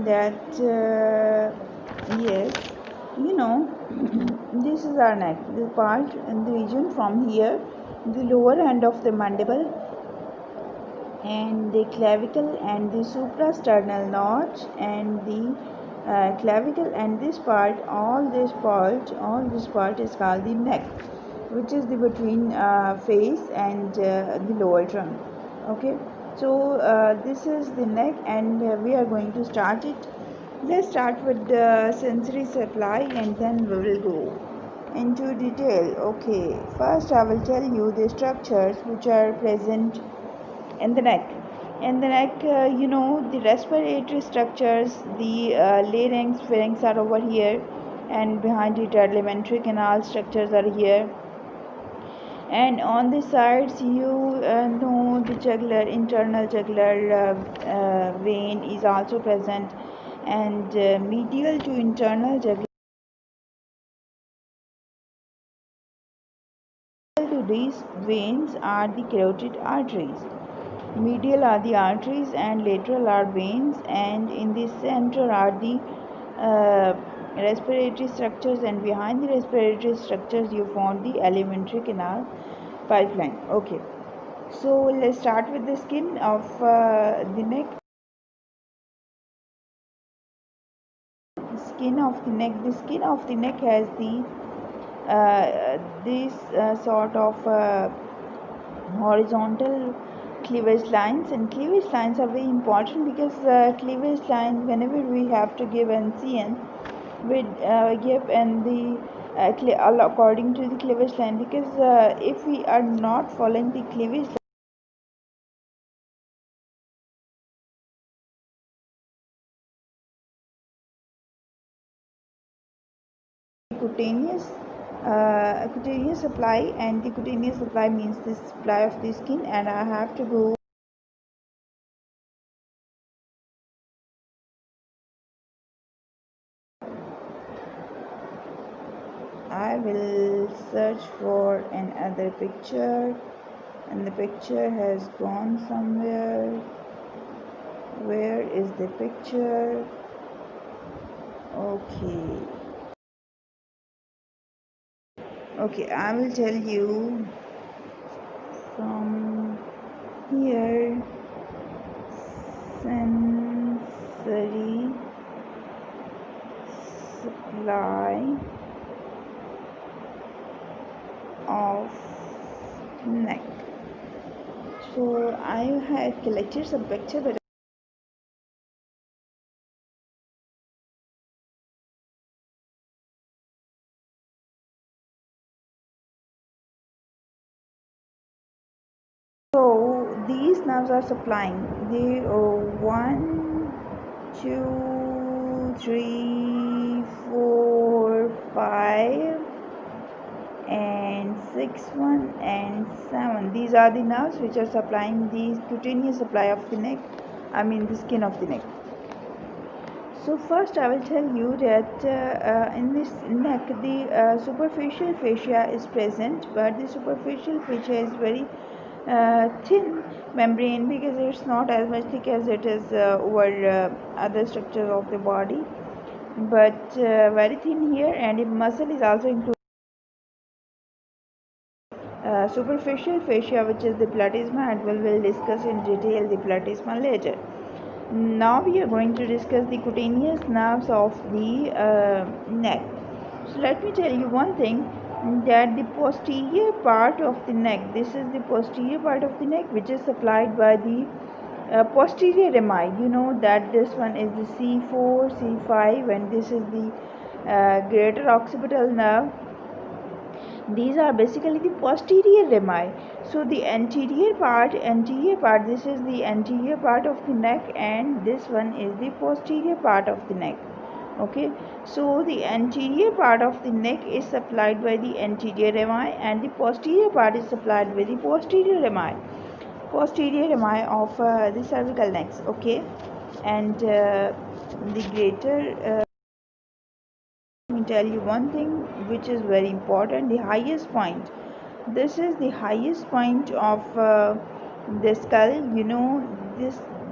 that yes, you know, this is our neck, the part and the region from here, the lower end of the mandible and the clavicle and the suprasternal notch and the clavicle and this part, all this part is called the neck, which is the between face and the lower trunk. Okay, so this is the neck, and we are going to start it. Let's start with the sensory supply and then we will go into detail. Okay, first I will tell you the structures which are present in the neck. In the neck, the respiratory structures, the larynx, pharynx are over here, and behind it alimentary canal structures are here. And on the sides, you know the jugular, internal jugular vein is also present, and medial to internal jugular to these veins are the carotid arteries. Medial are the arteries and lateral are veins, and in the center are the uh, respiratory structures, and behind the respiratory structures you found the alimentary canal pipeline. Okay, so let's start with the skin of the neck. Skin of the neck. The skin of the neck has the this sort of horizontal cleavage lines, and cleavage lines are very important because cleavage line, whenever we have to give NCN, we give and the according to the cleavage line, because if we are not following the cleavage line, cutaneous cutaneous supply, and the cutaneous supply means the supply of the skin, and I have to go. I will search for another picture, and the picture has gone somewhere. Where is the picture? Okay, I will tell you from here. Sensory supply of neck. So I have collected some picture, but so these nerves are supplying the 1, 2, 3, 4, 5 and 6, 1 and 7. These are the nerves which are supplying the cutaneous supply of the neck, I mean the skin of the neck. So first I will tell you that in this neck the superficial fascia is present, but the superficial fascia is very thin membrane, because it's not as much thick as it is over other structures of the body, but very thin here, and the muscle is also included. Superficial fascia, which is the platysma, and we will discuss in detail the platysma later. Now we are going to discuss the cutaneous nerves of the neck. So let me tell you one thing, that the posterior part of the neck, this is the posterior part of the neck which is supplied by the posterior rami. You know that this one is the C4, C5, and this is the greater occipital nerve. These are basically the posterior rami. So the anterior part, this is the anterior part of the neck, and this one is the posterior part of the neck. Okay, so the anterior part of the neck is supplied by the anterior rami, and the posterior part is supplied by the posterior rami of the cervical necks. Okay, and the greater let me tell you one thing which is very important, the highest point. This is the highest point of the skull. You know,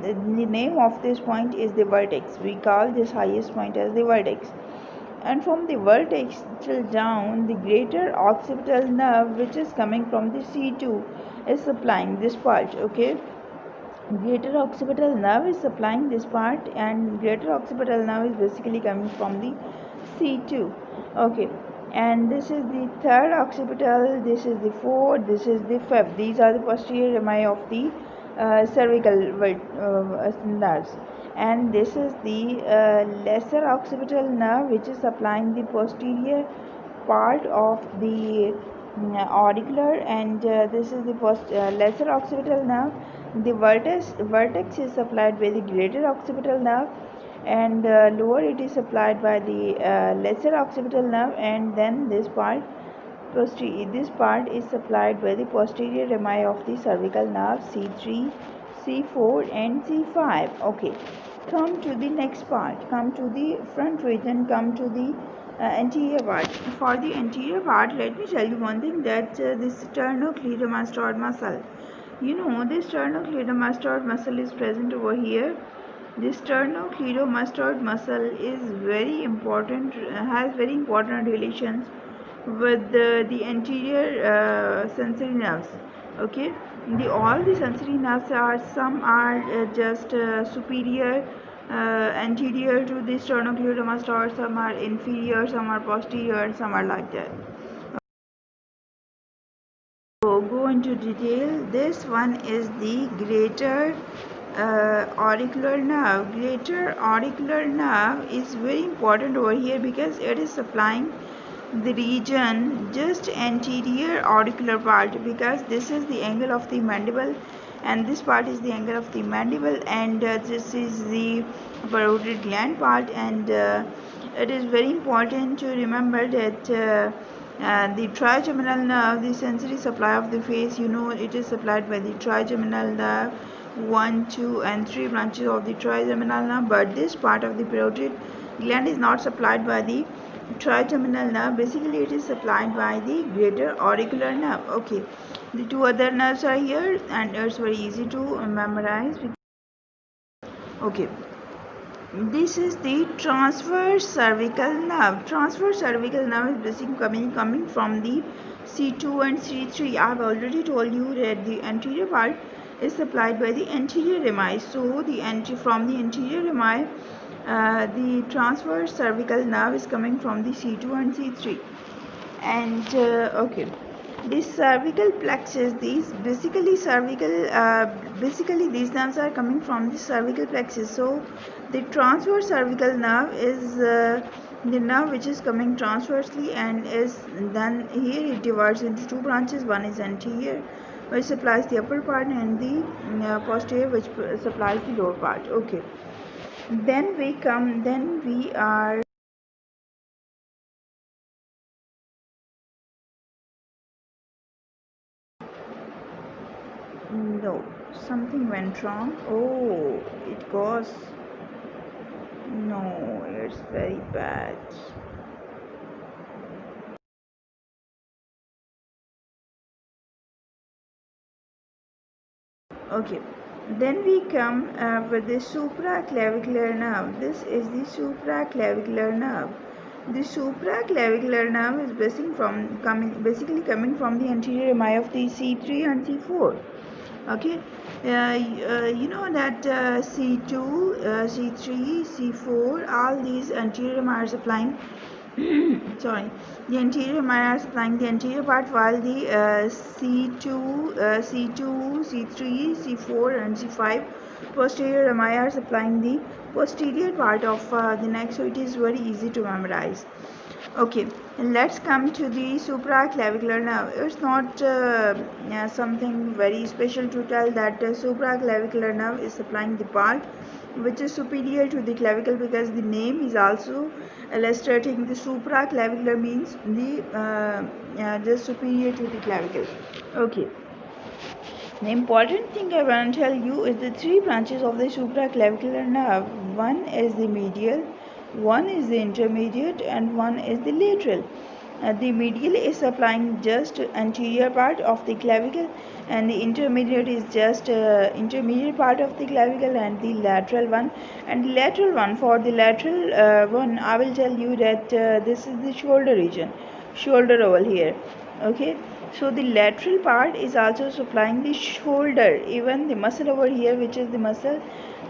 the name of this point is the vertex. We call this highest point as the vertex. And from the vertex till down, the greater occipital nerve, which is coming from the C2, is supplying this part. Okay, greater occipital nerve is supplying this part, and greater occipital nerve is basically coming from the C2. Okay, and this is the third occipital, this is the fourth, this is the fifth. These are the posterior rami of the cervical nerves, and this is the lesser occipital nerve, which is supplying the posterior part of the auricular, and this is the lesser occipital nerve. The vertex is supplied by the greater occipital nerve, and lower it is supplied by the lesser occipital nerve, and then this part is supplied by the posterior rami of the cervical nerve C3, C4 and C5. Okay, come to the next part, come to the front region, come to the anterior part. For the anterior part, let me tell you one thing, that this sternocleidomastoid muscle, you know, this sternocleidomastoid muscle is present over here. This sternocleidomastoid muscle is very important, has very important relations with the anterior sensory nerves. Okay, all the sensory nerves are, some are just superior, anterior to the sternocleidomastoid, some are inferior, some are posterior, and some are like that. So go into detail. This one is the greater auricular nerve. Greater auricular nerve is very important over here because it is supplying the region just anterior auricular part, because this is the angle of the mandible and this part is the angle of the mandible, and this is the parotid gland part, and it is very important to remember that the trigeminal nerve, the sensory supply of the face, you know, it is supplied by the trigeminal nerve, 1, 2 and 3 branches of the trigeminal nerve, but this part of the parotid gland is not supplied by the trigeminal nerve. Basically it is supplied by the greater auricular nerve. Okay, the two other nerves are here and it's very easy to memorize. Okay, this is the transverse cervical nerve. Transverse cervical nerve is basically coming from the C2 and C3. I have already told you that the anterior part is supplied by the anterior rami. So from the anterior rami, the transverse cervical nerve is coming from the C2 and C3. And okay, this cervical plexus, these basically these nerves are coming from the cervical plexus. So the transverse cervical nerve is the nerve which is coming transversely, and is then here it divides into two branches. One is anterior, which supplies the upper part, and the posterior, which supplies the lower part. Okay, then we are no, something went wrong. Oh, it goes. No, it's very bad. Okay, then we come with the supraclavicular nerve. This is the supraclavicular nerve. The supraclavicular nerve is basically coming from the anterior rami of the C3 and C4. Okay, you know that C2, C3, C4, all these anterior rami are supplying sorry, the anterior rami are supplying the anterior part, while the C2, C3, C4 and C5 posterior rami are supplying the posterior part of the neck, so it is very easy to memorize. Okay, let's come to the supraclavicular nerve. It's not something very special to tell that supraclavicular nerve is supplying the part which is superior to the clavicle, because the name is also illustrating the supraclavicular means just superior to the clavicle. Okay. The important thing I want to tell you is the three branches of the supraclavicular nerve. One is the medial, one is the intermediate, and one is the lateral. The medial is supplying just anterior part of the clavicle, and the intermediate is just intermediate part of the clavicle, and the lateral one. And the lateral one, for the lateral one, I will tell you that this is the shoulder region, shoulder over here. Okay, so the lateral part is also supplying the shoulder, even the muscle over here, which is the muscle,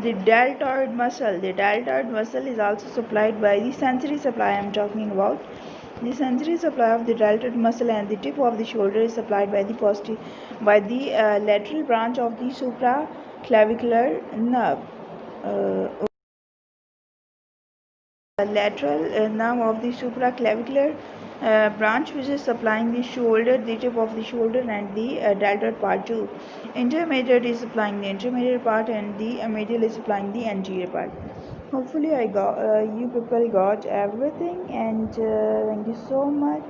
the deltoid muscle. The deltoid muscle is also supplied by the sensory supply I am talking about. The sensory supply of the deltoid muscle and the tip of the shoulder is supplied by the lateral branch of the supraclavicular nerve. Lateral nerve of the supraclavicular branch, which is supplying the shoulder, the tip of the shoulder, and the deltoid part too. Intermediate is supplying the intermediate part, and the medial is supplying the anterior part. Hopefully, I got you people got everything, and thank you so much.